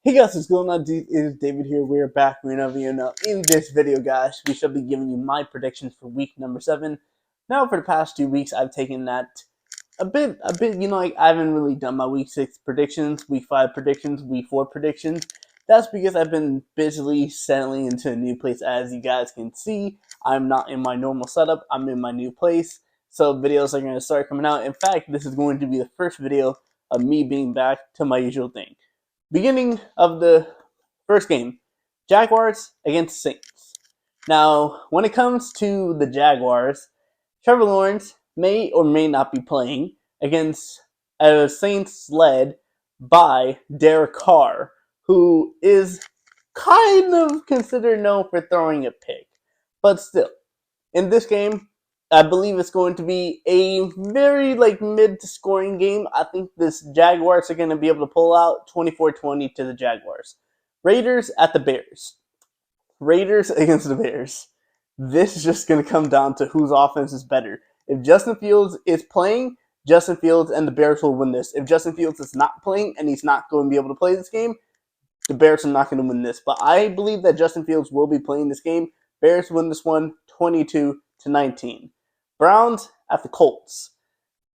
Hey guys, what's going on? It is David here. We're back with another video. Now, in this video, guys, we shall be giving you my predictions for week number 7. Now, for the past 2 weeks, I've taken that a bit. Like I haven't really done my week 6 predictions, week 5 predictions, week 4 predictions. That's because I've been busily settling into a new place. As you guys can see, I'm not in my normal setup. I'm in my new place, so videos are going to start coming out. In fact, this is going to be the first video of me being back to my usual thing. Beginning of the first game, Jaguars against Saints. Now, when it comes to the Jaguars, Trevor Lawrence may or may not be playing against a Saints led by Derek Carr, who is kind of considered known for throwing a pick. But still, in this game, I believe it's going to be a very mid to scoring game. I think this Jaguars are going to be able to pull out 24-20 to the Jaguars. Raiders at the Bears. Raiders against the Bears. This is just going to come down to whose offense is better. If Justin Fields is playing, Justin Fields and the Bears will win this. If Justin Fields is not playing and he's not going to be able to play this game, the Bears are not going to win this. But I believe that Justin Fields will be playing this game. Bears win this one 22-19. Browns at the Colts.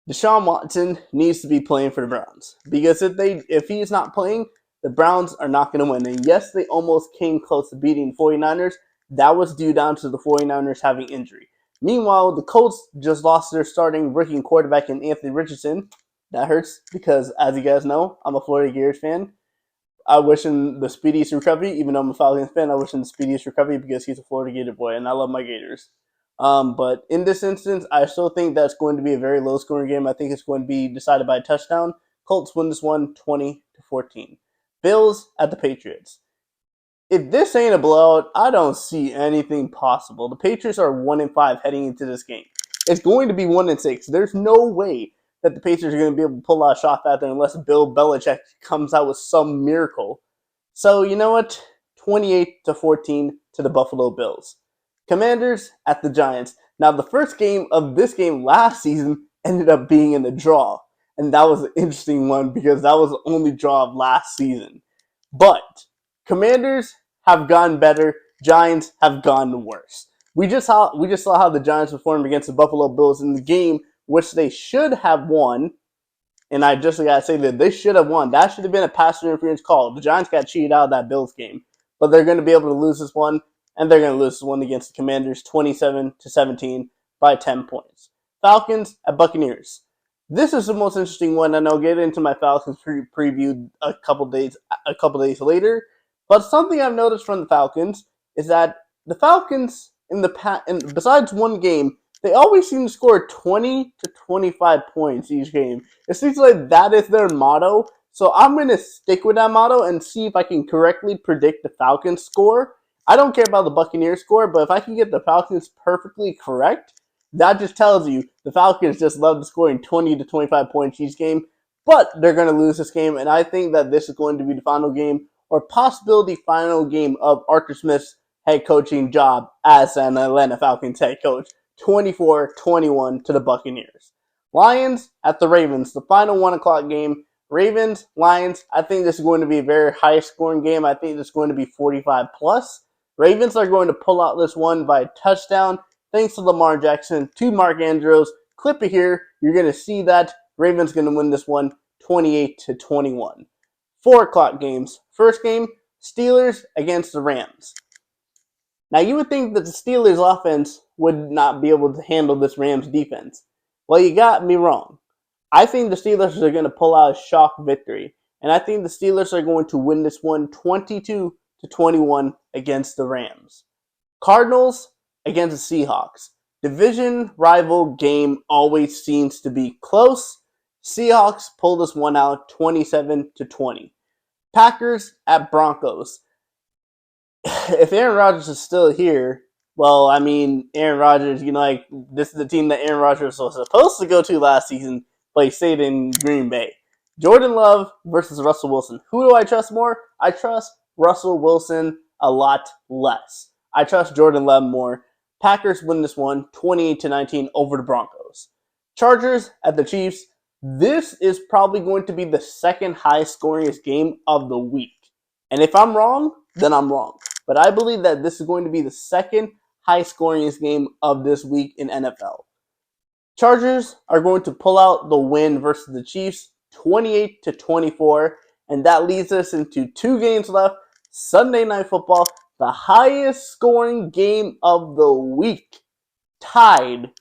Deshaun Watson needs to be playing for the Browns because if he is not playing, the Browns are not going to win. And yes, they almost came close to beating the 49ers. That was due down to the 49ers having injury. Meanwhile, the Colts just lost their starting rookie quarterback in Anthony Richardson. That hurts because, as you guys know, I'm a Florida Gators fan. I wish him the speediest recovery, even though I'm a Falcons fan. I wish him the speediest recovery because he's a Florida Gator boy, and I love my Gators. But in this instance, I still think that's going to be a very low-scoring game. I think it's going to be decided by a touchdown. Colts win this one 20-14. Bills at the Patriots. If this ain't a blowout, I don't see anything possible. The Patriots are 1-5 heading into this game. It's going to be 1-6. There's no way that the Patriots are going to be able to pull out a shot out there unless Bill Belichick comes out with some miracle. So, you know what? 28-14 to the Buffalo Bills. Commanders at the Giants. Now, the first game of this game last season ended up being in a draw. And that was an interesting one because that was the only draw of last season. But Commanders have gotten better. Giants have gotten worse. We just saw how the Giants performed against the Buffalo Bills in the game, which they should have won. And I just got to say that they should have won. That should have been a pass interference call. The Giants got cheated out of that Bills game. But they're going to be able to lose this one. And they're going to lose this one against the Commanders 27-17 by 10 points. Falcons at Buccaneers. This is the most interesting one, and I'll get into my Falcons preview a couple days later. But something I've noticed from the Falcons is that the Falcons besides one game, they always seem to score 20 to 25 points each game. It seems like that is their motto. So I'm going to stick with that motto and see if I can correctly predict the Falcons score. I don't care about the Buccaneers score, but if I can get the Falcons perfectly correct, that just tells you the Falcons just love scoring 20 to 25 points each game, but they're going to lose this game, and I think that this is going to be the final game or possibility final game of Arthur Smith's head coaching job as an Atlanta Falcons head coach, 24-21 to the Buccaneers. Lions at the Ravens, the final 1 o'clock game. Ravens, Lions, I think this is going to be a very high-scoring game. I think this is going to be 45+. Ravens are going to pull out this one by a touchdown. Thanks to Lamar Jackson, to Mark Andrews. Clip it here. You're going to see that Ravens going to win this one 28-21. 4 o'clock games. First game, Steelers against the Rams. Now, you would think that the Steelers offense would not be able to handle this Rams defense. Well, you got me wrong. I think the Steelers are going to pull out a shock victory. And I think the Steelers are going to win this one 22-21 against the Rams. Cardinals against the Seahawks. Division rival game always seems to be close. Seahawks pull this one out 27-20. Packers at Broncos. If Aaron Rodgers is still here, well, I mean, Aaron Rodgers, this is the team that Aaron Rodgers was supposed to go to last season, but he stayed in Green Bay. Jordan Love versus Russell Wilson. Who do I trust more? I trust Russell Wilson a lot less. I trust Jordan Love more. Packers win this one 28-19 over the Broncos. Chargers at the Chiefs. This is probably going to be the second highest scoringest game of the week. And if I'm wrong, then I'm wrong. But I believe that this is going to be the second high scoringest game of this week in NFL. Chargers are going to pull out the win versus the Chiefs 28-24, and that leads us into 2 games left. Sunday Night Football, the highest scoring game of the week, tied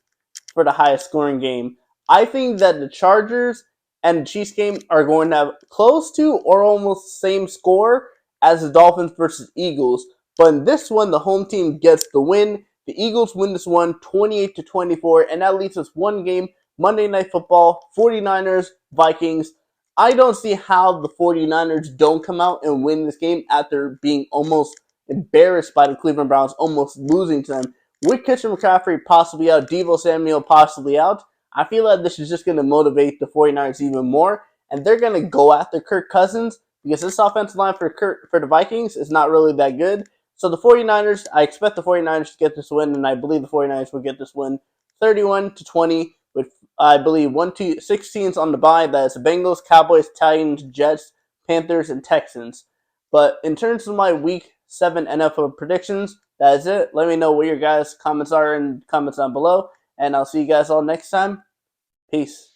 for the highest scoring game. I think that the Chargers and the Chiefs game are going to have close to or almost the same score as the Dolphins versus Eagles. But in this one, the home team gets the win. The Eagles win this one 28-24, and that leaves us one game, Monday Night Football, 49ers, Vikings. I don't see how the 49ers don't come out and win this game after being almost embarrassed by the Cleveland Browns, almost losing to them. With Christian McCaffrey possibly out, Deebo Samuel possibly out, I feel like this is just going to motivate the 49ers even more, and they're going to go after Kirk Cousins because this offensive line for the Vikings is not really that good. So the 49ers, I expect the 49ers to get this win, and I believe the 49ers will get this win 31-20 with, I believe, 6 teams on the bye. That is the Bengals, Cowboys, Titans, Jets, Panthers, and Texans. But in terms of my Week 7 NFL predictions, that is it. Let me know what your guys' comments are in the comments down below, and I'll see you guys all next time. Peace.